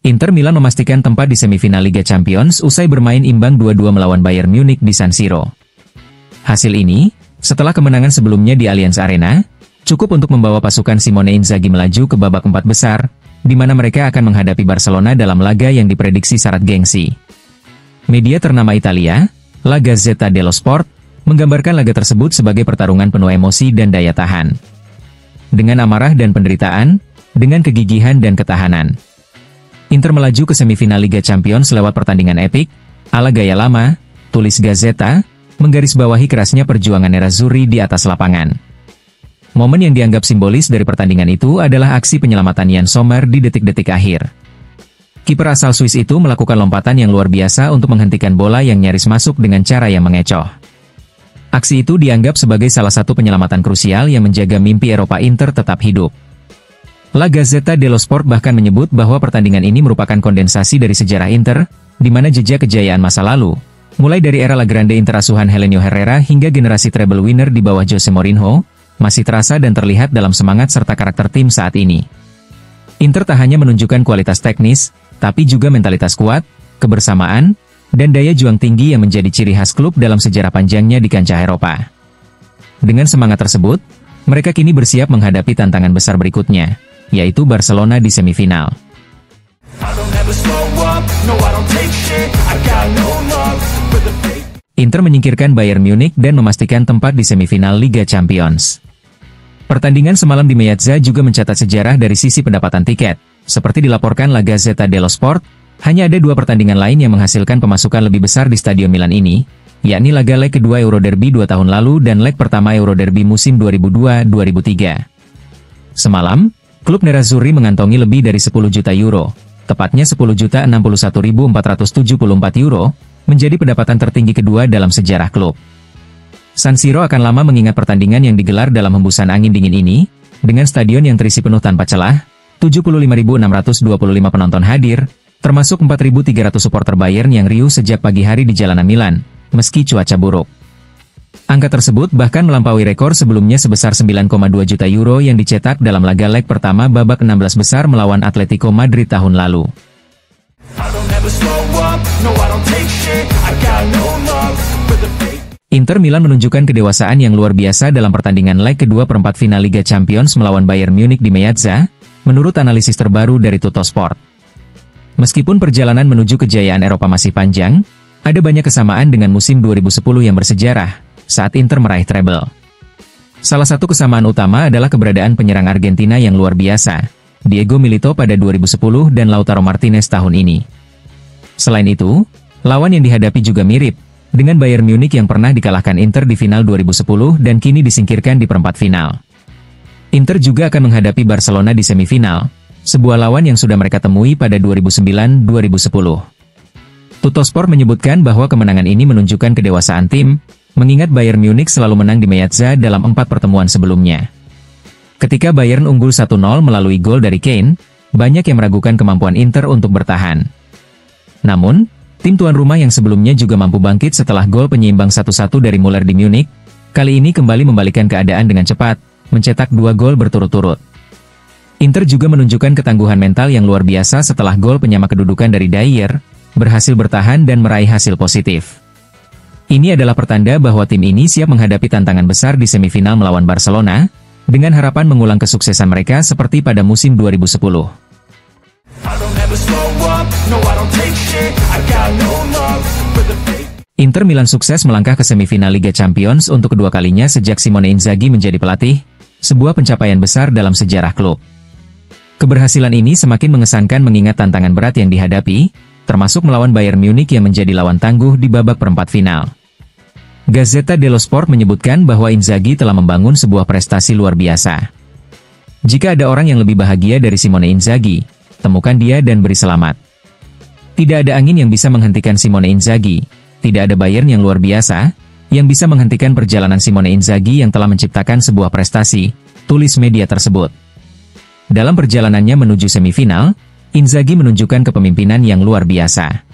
Inter Milan memastikan tempat di semifinal Liga Champions usai bermain imbang 2-2 melawan Bayern Munich di San Siro. Hasil ini, setelah kemenangan sebelumnya di Allianz Arena, cukup untuk membawa pasukan Simone Inzaghi melaju ke babak 4 besar, di mana mereka akan menghadapi Barcelona dalam laga yang diprediksi syarat gengsi. Media ternama Italia, La Gazzetta dello Sport, menggambarkan laga tersebut sebagai pertarungan penuh emosi dan daya tahan. Dengan amarah dan penderitaan, dengan kegigihan dan ketahanan. Inter melaju ke semifinal Liga Champions lewat pertandingan epik, ala gaya lama, tulis Gazzetta, menggarisbawahi kerasnya perjuangan Nerazzurri di atas lapangan. Momen yang dianggap simbolis dari pertandingan itu adalah aksi penyelamatan Yann Sommer di detik-detik akhir. Kiper asal Swiss itu melakukan lompatan yang luar biasa untuk menghentikan bola yang nyaris masuk dengan cara yang mengecoh. Aksi itu dianggap sebagai salah satu penyelamatan krusial yang menjaga mimpi Eropa Inter tetap hidup. La Gazzetta dello Sport bahkan menyebut bahwa pertandingan ini merupakan kondensasi dari sejarah Inter, di mana jejak kejayaan masa lalu, mulai dari era La Grande Inter asuhan Helenio Herrera hingga generasi treble winner di bawah Jose Mourinho, masih terasa dan terlihat dalam semangat serta karakter tim saat ini. Inter tak hanya menunjukkan kualitas teknis, tapi juga mentalitas kuat, kebersamaan, dan daya juang tinggi yang menjadi ciri khas klub dalam sejarah panjangnya di kancah Eropa. Dengan semangat tersebut, mereka kini bersiap menghadapi tantangan besar berikutnya, yaitu Barcelona di semifinal. Inter menyingkirkan Bayern Munich dan memastikan tempat di semifinal Liga Champions. Pertandingan semalam di Meazza juga mencatat sejarah dari sisi pendapatan tiket. Seperti dilaporkan La Gazzetta dello Sport, hanya ada 2 pertandingan lain yang menghasilkan pemasukan lebih besar di Stadion Milan ini, yakni laga leg kedua Euro Derby 2 tahun lalu dan leg pertama Euro Derby musim 2002-2003. Semalam, klub Nerazzurri mengantongi lebih dari 10 juta euro, tepatnya 10.061.474 euro, menjadi pendapatan tertinggi kedua dalam sejarah klub. San Siro akan lama mengingat pertandingan yang digelar dalam hembusan angin dingin ini, dengan stadion yang terisi penuh tanpa celah, 75.625 penonton hadir, termasuk 4.300 supporter Bayern yang riuh sejak pagi hari di jalanan Milan, meski cuaca buruk. Angka tersebut bahkan melampaui rekor sebelumnya sebesar 9,2 juta euro yang dicetak dalam laga leg pertama babak 16 besar melawan Atletico Madrid tahun lalu. Inter Milan menunjukkan kedewasaan yang luar biasa dalam pertandingan leg kedua perempat final Liga Champions melawan Bayern Munich di Meazza, menurut analisis terbaru dari Tuttosport. Meskipun perjalanan menuju kejayaan Eropa masih panjang, ada banyak kesamaan dengan musim 2010 yang bersejarah, saat Inter meraih treble. Salah satu kesamaan utama adalah keberadaan penyerang Argentina yang luar biasa, Diego Milito pada 2010 dan Lautaro Martinez tahun ini. Selain itu, lawan yang dihadapi juga mirip, dengan Bayern Munich yang pernah dikalahkan Inter di final 2010 dan kini disingkirkan di perempat final. Inter juga akan menghadapi Barcelona di semifinal, sebuah lawan yang sudah mereka temui pada 2009-2010. Tuttosport menyebutkan bahwa kemenangan ini menunjukkan kedewasaan tim, mengingat Bayern Munich selalu menang di Meazza dalam 4 pertemuan sebelumnya. Ketika Bayern unggul 1-0 melalui gol dari Kane, banyak yang meragukan kemampuan Inter untuk bertahan. Namun, tim tuan rumah yang sebelumnya juga mampu bangkit setelah gol penyeimbang 1-1 dari Müller di Munich, kali ini kembali membalikkan keadaan dengan cepat, mencetak 2 gol berturut-turut. Inter juga menunjukkan ketangguhan mental yang luar biasa setelah gol penyama kedudukan dari Dyer, berhasil bertahan dan meraih hasil positif. Ini adalah pertanda bahwa tim ini siap menghadapi tantangan besar di semifinal melawan Barcelona, dengan harapan mengulang kesuksesan mereka seperti pada musim 2010. Inter Milan sukses melangkah ke semifinal Liga Champions untuk kedua kalinya sejak Simone Inzaghi menjadi pelatih, sebuah pencapaian besar dalam sejarah klub. Keberhasilan ini semakin mengesankan mengingat tantangan berat yang dihadapi, termasuk melawan Bayern Munich yang menjadi lawan tangguh di babak perempat final. Gazzetta dello Sport menyebutkan bahwa Inzaghi telah membangun sebuah prestasi luar biasa. Jika ada orang yang lebih bahagia dari Simone Inzaghi, temukan dia dan beri selamat. Tidak ada angin yang bisa menghentikan Simone Inzaghi, tidak ada Bayern yang luar biasa, yang bisa menghentikan perjalanan Simone Inzaghi yang telah menciptakan sebuah prestasi, tulis media tersebut. Dalam perjalanannya menuju semifinal, Inzaghi menunjukkan kepemimpinan yang luar biasa.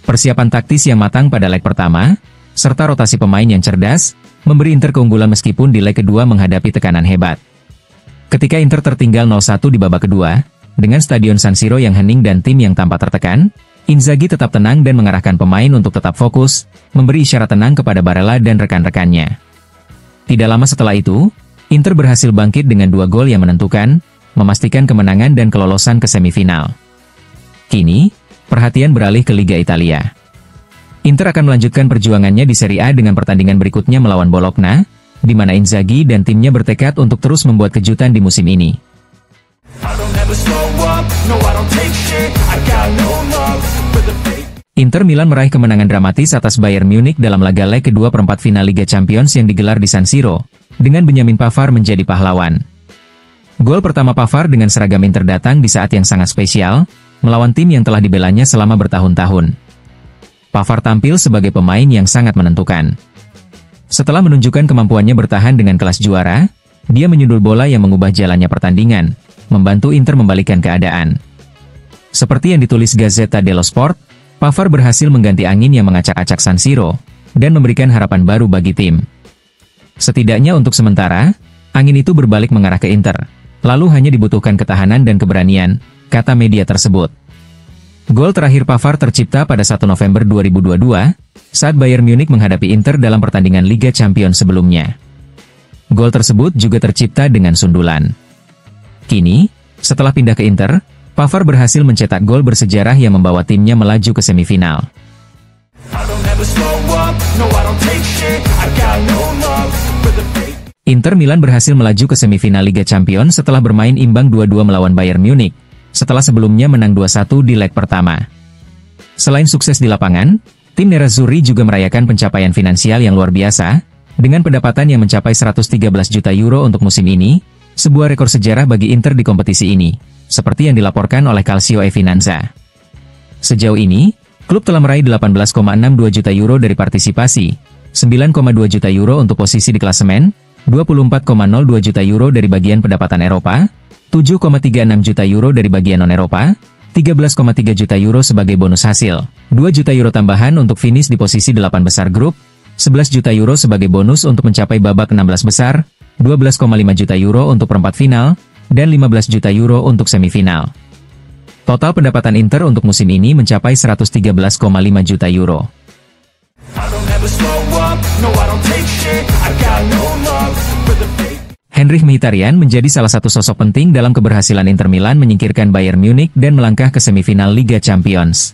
Persiapan taktis yang matang pada leg pertama, serta rotasi pemain yang cerdas, memberi Inter keunggulan meskipun di leg kedua menghadapi tekanan hebat. Ketika Inter tertinggal 0-1 di babak kedua, dengan stadion San Siro yang hening dan tim yang tampak tertekan, Inzaghi tetap tenang dan mengarahkan pemain untuk tetap fokus, memberi isyarat tenang kepada Barella dan rekan-rekannya. Tidak lama setelah itu, Inter berhasil bangkit dengan 2 gol yang menentukan, memastikan kemenangan dan kelolosan ke semifinal. Kini, perhatian beralih ke Liga Italia. Inter akan melanjutkan perjuangannya di Serie A dengan pertandingan berikutnya melawan Bologna, di mana Inzaghi dan timnya bertekad untuk terus membuat kejutan di musim ini. Inter Milan meraih kemenangan dramatis atas Bayern Munich dalam laga leg kedua perempat final Liga Champions yang digelar di San Siro, dengan Benjamin Pavard menjadi pahlawan. Gol pertama Pavard dengan seragam Inter datang di saat yang sangat spesial, melawan tim yang telah dibelanya selama bertahun-tahun. Pavard tampil sebagai pemain yang sangat menentukan. Setelah menunjukkan kemampuannya bertahan dengan kelas juara, dia menyundul bola yang mengubah jalannya pertandingan, membantu Inter membalikkan keadaan. Seperti yang ditulis Gazzetta dello Sport, Pavard berhasil mengganti angin yang mengacak-acak San Siro, dan memberikan harapan baru bagi tim. Setidaknya untuk sementara, angin itu berbalik mengarah ke Inter, lalu hanya dibutuhkan ketahanan dan keberanian, kata media tersebut. Gol terakhir Pavard tercipta pada 1 November 2022, saat Bayern Munich menghadapi Inter dalam pertandingan Liga Champions sebelumnya. Gol tersebut juga tercipta dengan sundulan. Kini, setelah pindah ke Inter, Pavard berhasil mencetak gol bersejarah yang membawa timnya melaju ke semifinal. Inter Milan berhasil melaju ke semifinal Liga Champions setelah bermain imbang 2-2 melawan Bayern Munich, setelah sebelumnya menang 2-1 di leg pertama. Selain sukses di lapangan, tim Nerazzurri juga merayakan pencapaian finansial yang luar biasa, dengan pendapatan yang mencapai 113 juta euro untuk musim ini, sebuah rekor sejarah bagi Inter di kompetisi ini, seperti yang dilaporkan oleh Calcio e Finanza. Sejauh ini, klub telah meraih 18,62 juta euro dari partisipasi, 9,2 juta euro untuk posisi di klasemen, 24,02 juta euro dari bagian pendapatan Eropa, 7,36 juta euro dari bagian non-Eropa, 13,3 juta euro sebagai bonus hasil, 2 juta euro tambahan untuk finish di posisi 8 besar grup, 11 juta euro sebagai bonus untuk mencapai babak 16 besar, 12,5 juta euro untuk perempat final, dan 15 juta euro untuk semifinal. Total pendapatan Inter untuk musim ini mencapai 113,5 juta euro. Henrikh Mkhitaryan menjadi salah satu sosok penting dalam keberhasilan Inter Milan menyingkirkan Bayern Munich dan melangkah ke semifinal Liga Champions.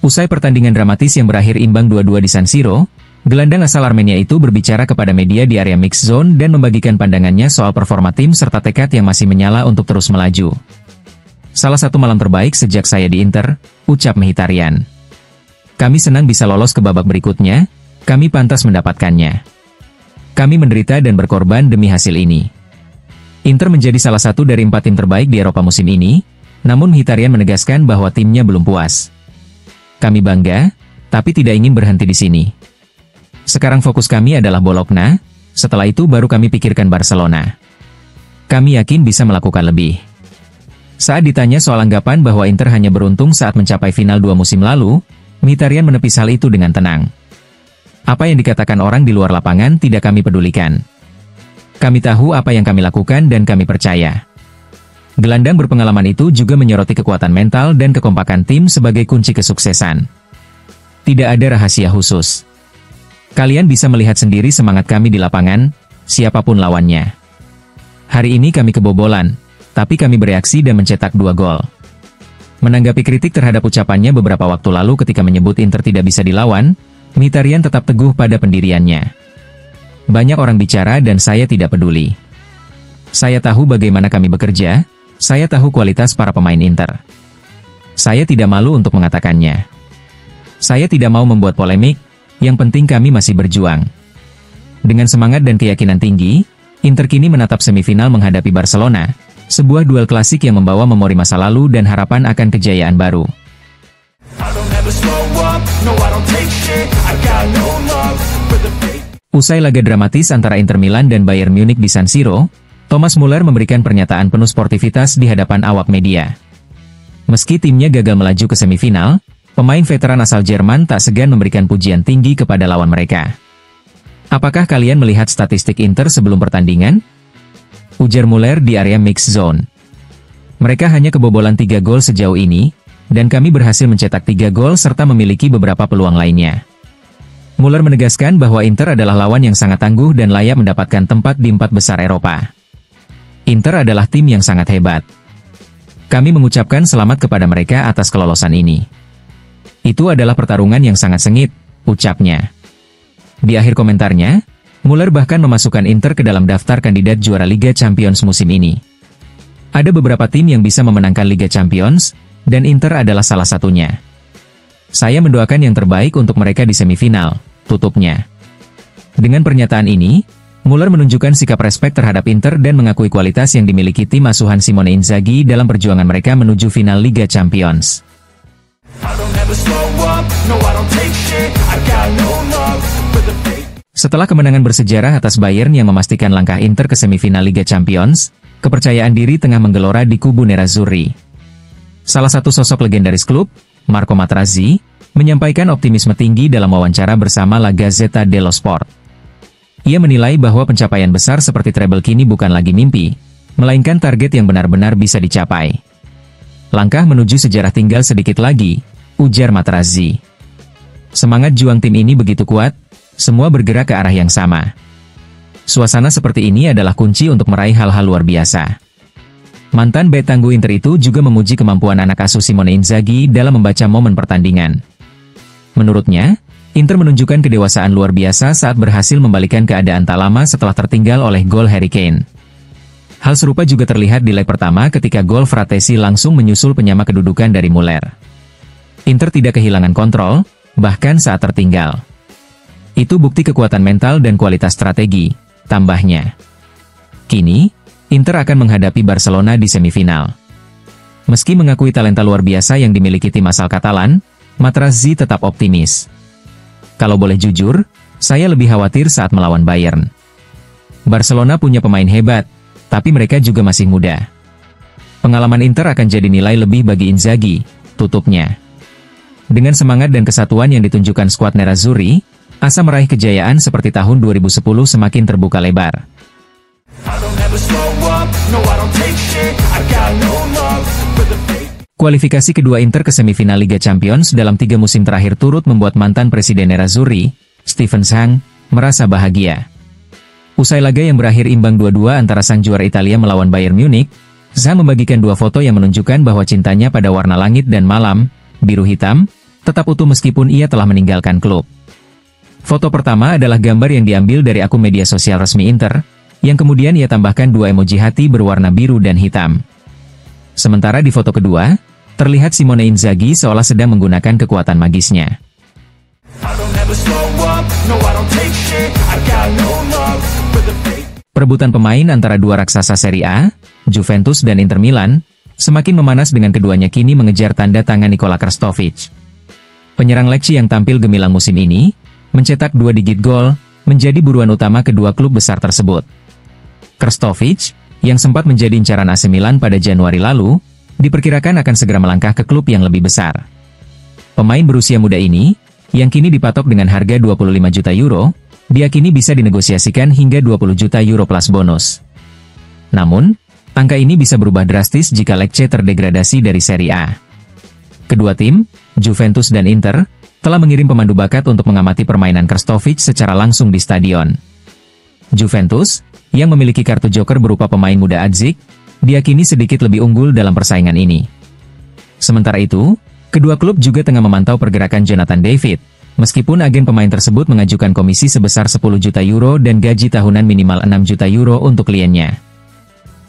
Usai pertandingan dramatis yang berakhir imbang 2-2 di San Siro, gelandang asal Armenia itu berbicara kepada media di area mix zone dan membagikan pandangannya soal performa tim serta tekad yang masih menyala untuk terus melaju. Salah satu malam terbaik sejak saya di Inter, ucap Mkhitaryan. Kami senang bisa lolos ke babak berikutnya, kami pantas mendapatkannya. Kami menderita dan berkorban demi hasil ini. Inter menjadi salah satu dari 4 tim terbaik di Eropa musim ini, namun Mkhitaryan menegaskan bahwa timnya belum puas. Kami bangga, tapi tidak ingin berhenti di sini. Sekarang fokus kami adalah Bologna, setelah itu baru kami pikirkan Barcelona. Kami yakin bisa melakukan lebih. Saat ditanya soal anggapan bahwa Inter hanya beruntung saat mencapai final 2 musim lalu, Mkhitaryan menepis hal itu dengan tenang. Apa yang dikatakan orang di luar lapangan tidak kami pedulikan. Kami tahu apa yang kami lakukan dan kami percaya. Gelandang berpengalaman itu juga menyoroti kekuatan mental dan kekompakan tim sebagai kunci kesuksesan. Tidak ada rahasia khusus. Kalian bisa melihat sendiri semangat kami di lapangan, siapapun lawannya. Hari ini kami kebobolan, tapi kami bereaksi dan mencetak 2 gol. Menanggapi kritik terhadap ucapannya beberapa waktu lalu ketika menyebut Inter tidak bisa dilawan, Mkhitaryan tetap teguh pada pendiriannya. Banyak orang bicara dan saya tidak peduli. Saya tahu bagaimana kami bekerja, saya tahu kualitas para pemain Inter. Saya tidak malu untuk mengatakannya. Saya tidak mau membuat polemik, yang penting kami masih berjuang. Dengan semangat dan keyakinan tinggi, Inter kini menatap semifinal menghadapi Barcelona, sebuah duel klasik yang membawa memori masa lalu dan harapan akan kejayaan baru. Usai laga dramatis antara Inter Milan dan Bayern Munich di San Siro, Thomas Muller memberikan pernyataan penuh sportivitas di hadapan awak media. Meski timnya gagal melaju ke semifinal, pemain veteran asal Jerman tak segan memberikan pujian tinggi kepada lawan mereka. Apakah kalian melihat statistik Inter sebelum pertandingan? ujar Muller di area mix zone. Mereka hanya kebobolan 3 gol sejauh ini, dan kami berhasil mencetak 3 gol serta memiliki beberapa peluang lainnya. Muller menegaskan bahwa Inter adalah lawan yang sangat tangguh dan layak mendapatkan tempat di 4 besar Eropa. Inter adalah tim yang sangat hebat. Kami mengucapkan selamat kepada mereka atas kelolosan ini. Itu adalah pertarungan yang sangat sengit, ucapnya. Di akhir komentarnya, Muller bahkan memasukkan Inter ke dalam daftar kandidat juara Liga Champions musim ini. Ada beberapa tim yang bisa memenangkan Liga Champions, dan Inter adalah salah satunya. Saya mendoakan yang terbaik untuk mereka di semifinal, tutupnya. Dengan pernyataan ini, Muller menunjukkan sikap respek terhadap Inter dan mengakui kualitas yang dimiliki tim asuhan Simone Inzaghi dalam perjuangan mereka menuju final Liga Champions. Setelah kemenangan bersejarah atas Bayern yang memastikan langkah Inter ke semifinal Liga Champions, kepercayaan diri tengah menggelora di kubu Nerazzurri. Salah satu sosok legendaris klub, Marco Materazzi, menyampaikan optimisme tinggi dalam wawancara bersama La Gazzetta dello Sport. Ia menilai bahwa pencapaian besar seperti treble kini bukan lagi mimpi, melainkan target yang benar-benar bisa dicapai. Langkah menuju sejarah tinggal sedikit lagi, ujar Materazzi. Semangat juang tim ini begitu kuat, semua bergerak ke arah yang sama. Suasana seperti ini adalah kunci untuk meraih hal-hal luar biasa. Mantan bek tangguh Inter itu juga memuji kemampuan anak asuh Simone Inzaghi dalam membaca momen pertandingan. Menurutnya, Inter menunjukkan kedewasaan luar biasa saat berhasil membalikkan keadaan tak lama setelah tertinggal oleh gol Harry Kane. Hal serupa juga terlihat di leg pertama ketika gol Fratesi langsung menyusul penyama kedudukan dari Muller. Inter tidak kehilangan kontrol, bahkan saat tertinggal. Itu bukti kekuatan mental dan kualitas strategi, tambahnya. Kini, Inter akan menghadapi Barcelona di semifinal. Meski mengakui talenta luar biasa yang dimiliki tim asal Katalan, Materazzi tetap optimis. Kalau boleh jujur, saya lebih khawatir saat melawan Bayern. Barcelona punya pemain hebat, tapi mereka juga masih muda. Pengalaman Inter akan jadi nilai lebih bagi Inzaghi, tutupnya. Dengan semangat dan kesatuan yang ditunjukkan skuad Nerazzurri, asa meraih kejayaan seperti tahun 2010 semakin terbuka lebar. Kualifikasi kedua Inter ke semifinal Liga Champions dalam 3 musim terakhir turut membuat mantan presiden Nerazzurri, Steven Zhang, merasa bahagia. Usai laga yang berakhir imbang 2-2 antara sang juara Italia melawan Bayern Munich, Zhang membagikan 2 foto yang menunjukkan bahwa cintanya pada warna langit dan malam, biru hitam, tetap utuh meskipun ia telah meninggalkan klub. Foto pertama adalah gambar yang diambil dari akun media sosial resmi Inter, yang kemudian ia tambahkan 2 emoji hati berwarna biru dan hitam. Sementara di foto kedua, terlihat Simone Inzaghi seolah sedang menggunakan kekuatan magisnya. Perebutan pemain antara dua raksasa Serie A, Juventus dan Inter Milan, semakin memanas dengan keduanya kini mengejar tanda tangan Nikola Krstovic. Penyerang Lecce yang tampil gemilang musim ini, mencetak 2 digit gol, menjadi buruan utama kedua klub besar tersebut. Krstovic, yang sempat menjadi incaran AC Milan pada Januari lalu, diperkirakan akan segera melangkah ke klub yang lebih besar. Pemain berusia muda ini, yang kini dipatok dengan harga 25 juta euro, diakini bisa dinegosiasikan hingga 20 juta euro plus bonus. Namun, angka ini bisa berubah drastis jika Lecce terdegradasi dari Serie A. Kedua tim, Juventus dan Inter, telah mengirim pemandu bakat untuk mengamati permainan Krstovic secara langsung di stadion. Juventus, yang memiliki kartu joker berupa pemain muda Adzik, diakini sedikit lebih unggul dalam persaingan ini. Sementara itu, kedua klub juga tengah memantau pergerakan Jonathan David, meskipun agen pemain tersebut mengajukan komisi sebesar 10 juta euro dan gaji tahunan minimal 6 juta euro untuk kliennya.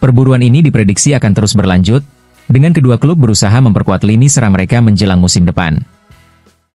Perburuan ini diprediksi akan terus berlanjut, dengan kedua klub berusaha memperkuat lini serang mereka menjelang musim depan.